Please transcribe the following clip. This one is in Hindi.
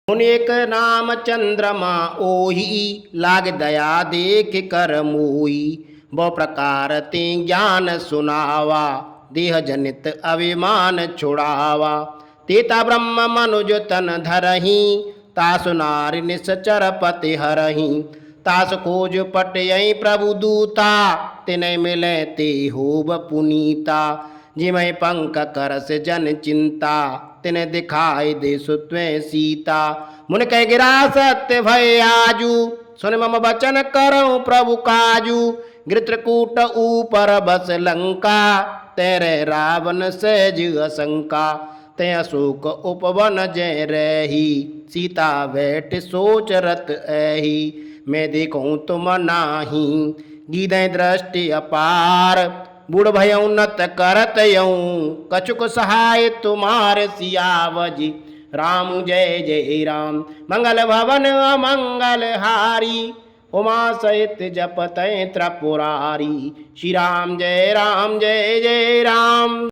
मुनि एक नाम चंद्रमा ओही, लाग दया देख कर मोई। बहु प्रकार ते ज्ञान सुनावा, देह जनित अभिमान छुड़ावा। तेता ब्रह्म मनुज तन धरही, तासु नारि निश्चर पति हरही। तास खोज पटयई प्रभु दूता, तिनै मिले ते होब पुनीता। जिमहि पंक करस जन चिंता, तिने दिखाई दे सुत्वै सीता। मुनि कह गिरा सत्य भय आजू, सुन मम वचन करऊं प्रभु काजू। गृत्रकूट ऊपर बस लंका, तेरे रावण सहज असंका। ते अशोक उपवन जय रही, सीता बैठ सोच रत ऐही। मैं देखूं तुम नाही, गीधै दृष्टि अपार। बूढ़ भयउ नत करत यऊं, कछुक सहाय तुम्हार सियावजी। राम जय जय राम, मंगल भवन अमंगल हारी। उमा सहित जपतै त्रिपुरारी, श्री राम जय जय राम।